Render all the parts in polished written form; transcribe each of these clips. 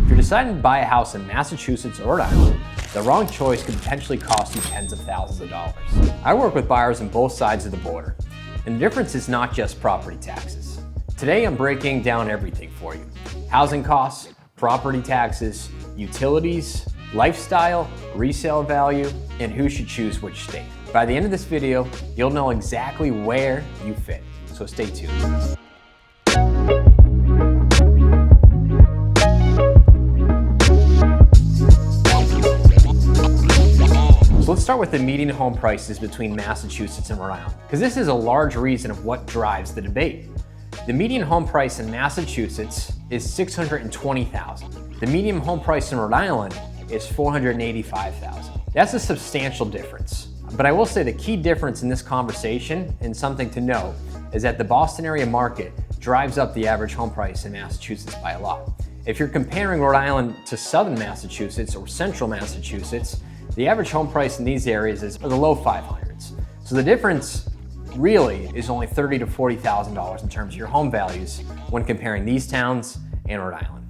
If you're deciding to buy a house in Massachusetts or Rhode Island, the wrong choice could potentially cost you tens of thousands of dollars. I work with buyers on both sides of the border, and the difference is not just property taxes. Today I'm breaking down everything for you. Housing costs, property taxes, utilities, lifestyle, resale value, and who should choose which state. By the end of this video, you'll know exactly where you fit, so stay tuned. So let's start with the median home prices between Massachusetts and Rhode Island, because this is a large reason of what drives the debate. The median home price in Massachusetts is $620,000. The median home price in Rhode Island is $485,000. That's a substantial difference. But I will say the key difference in this conversation, and something to note, is that the Boston area market drives up the average home price in Massachusetts by a lot. If you're comparing Rhode Island to southern Massachusetts or central Massachusetts, the average home price in these areas is the low 500s. So the difference really is only $30,000 to $40,000 in terms of your home values when comparing these towns and Rhode Island.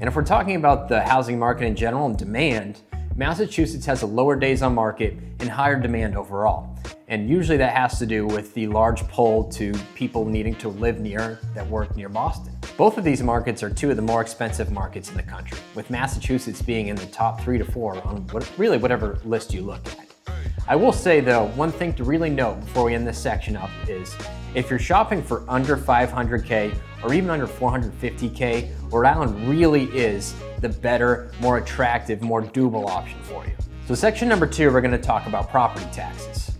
And if we're talking about the housing market in general and demand, Massachusetts has a lower days on market and higher demand overall. And usually that has to do with the large pull to people needing to live near, that work near Boston. Both of these markets are two of the more expensive markets in the country, with Massachusetts being in the top 3 to 4 on really whatever list you look at. I will say though, one thing to really note before we end this section up is, if you're shopping for under 500K or even under 450K, Rhode Island really is the better, more attractive, more doable option for you. So section number 2, we're gonna talk about property taxes.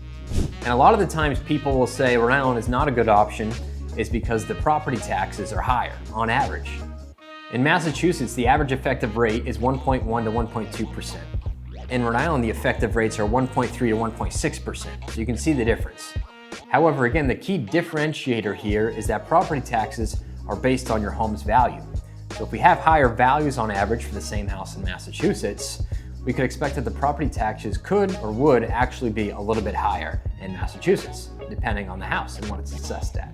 And a lot of the times people will say Rhode Island is not a good option is because the property taxes are higher on average. In Massachusetts, the average effective rate is 1.1 to 1.2%. In Rhode Island, the effective rates are 1.3 to 1.6%, so you can see the difference. However, again, the key differentiator here is that property taxes are based on your home's value. So if we have higher values on average for the same house in Massachusetts, we could expect that the property taxes could or would actually be a little bit higher in Massachusetts, depending on the house and what it's assessed at.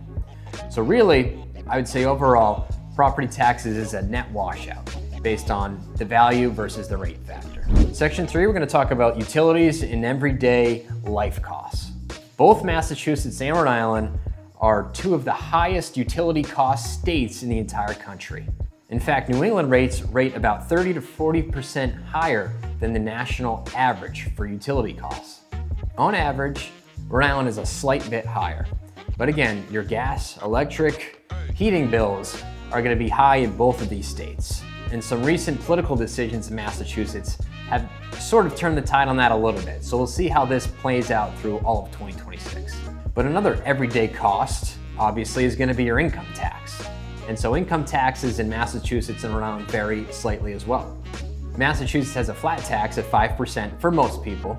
So really, I would say overall, property taxes is a net washout based on the value versus the rate factor. Section 3, we're going to talk about utilities and everyday life costs. Both Massachusetts and Rhode Island are two of the highest utility cost states in the entire country. In fact, New England rates rate about 30 to 40% higher than the national average for utility costs. On average, Rhode Island is a slight bit higher. But again, your gas, electric, heating bills are going to be high in both of these states. And some recent political decisions in Massachusetts have sort of turned the tide on that a little bit. So we'll see how this plays out through all of 2026. But another everyday cost, obviously, is going to be your income tax. And so income taxes in Massachusetts and Rhode Island vary slightly as well. Massachusetts has a flat tax at 5% for most people.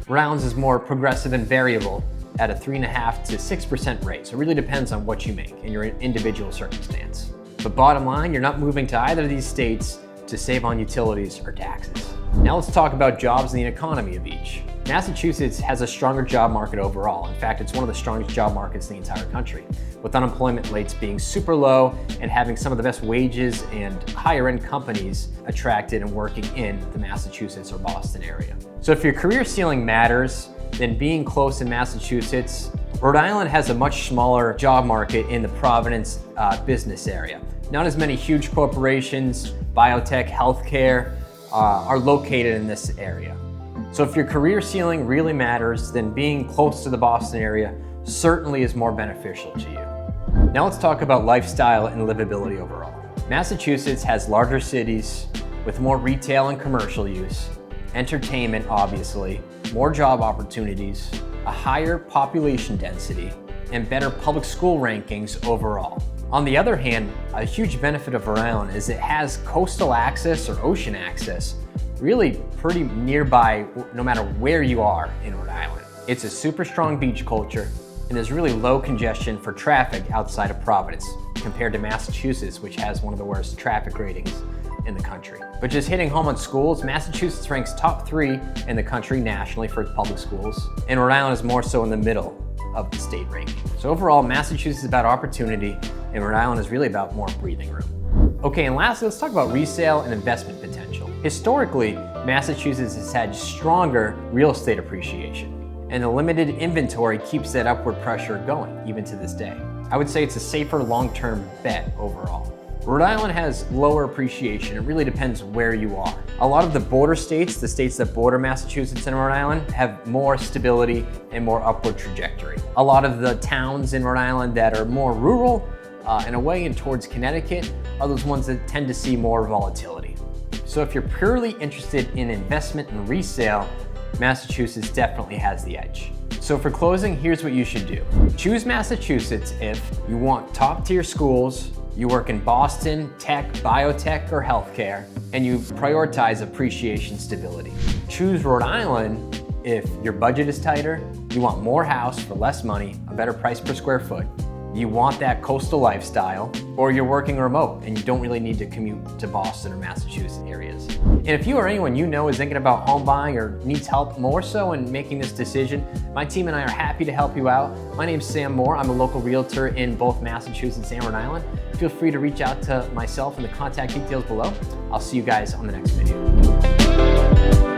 Rhode Island's is more progressive and variable at a 3.5% to 6% rate. So it really depends on what you make and your individual circumstance. But bottom line, you're not moving to either of these states to save on utilities or taxes. Now let's talk about jobs and the economy of each. Massachusetts has a stronger job market overall. In fact, it's one of the strongest job markets in the entire country, with unemployment rates being super low and having some of the best wages and higher end companies attracted and working in the Massachusetts or Boston area. So if your career ceiling matters, then being close in Massachusetts, Rhode Island has a much smaller job market in the Providence business area. Not as many huge corporations, biotech, healthcare are located in this area. So if your career ceiling really matters, then being close to the Boston area certainly is more beneficial to you. Now let's talk about lifestyle and livability overall. Massachusetts has larger cities with more retail and commercial use, entertainment obviously, more job opportunities, a higher population density, and better public school rankings overall. On the other hand, a huge benefit of Rhode Island is it has coastal access or ocean access really pretty nearby no matter where you are in Rhode Island. It's a super strong beach culture and there's really low congestion for traffic outside of Providence compared to Massachusetts, which has one of the worst traffic ratings in the country. But just hitting home on schools, Massachusetts ranks top 3 in the country nationally for its public schools, and Rhode Island is more so in the middle of the state ranking. So overall, Massachusetts is about opportunity, and Rhode Island is really about more breathing room. Okay, and lastly, let's talk about resale and investment potential. Historically, Massachusetts has had stronger real estate appreciation, and the limited inventory keeps that upward pressure going, even to this day. I would say it's a safer long-term bet overall. Rhode Island has lower appreciation. It really depends where you are. A lot of the border states, the states that border Massachusetts and Rhode Island, have more stability and more upward trajectory. A lot of the towns in Rhode Island that are more rural and away and towards Connecticut are those ones that tend to see more volatility. So if you're purely interested in investment and resale, Massachusetts definitely has the edge. So for closing, here's what you should do. Choose Massachusetts if you want top tier schools, you work in Boston, tech, biotech, or healthcare, and you prioritize appreciation stability. Choose Rhode Island if your budget is tighter, you want more house for less money, a better price per square foot, you want that coastal lifestyle, or you're working remote and you don't really need to commute to Boston or Massachusetts areas. And if you or anyone you know is thinking about home buying or needs help more so in making this decision, my team and I are happy to help you out. My name's Sam Moore. I'm a local realtor in both Massachusetts and Rhode Island. Feel free to reach out to myself in the contact details below. I'll see you guys on the next video.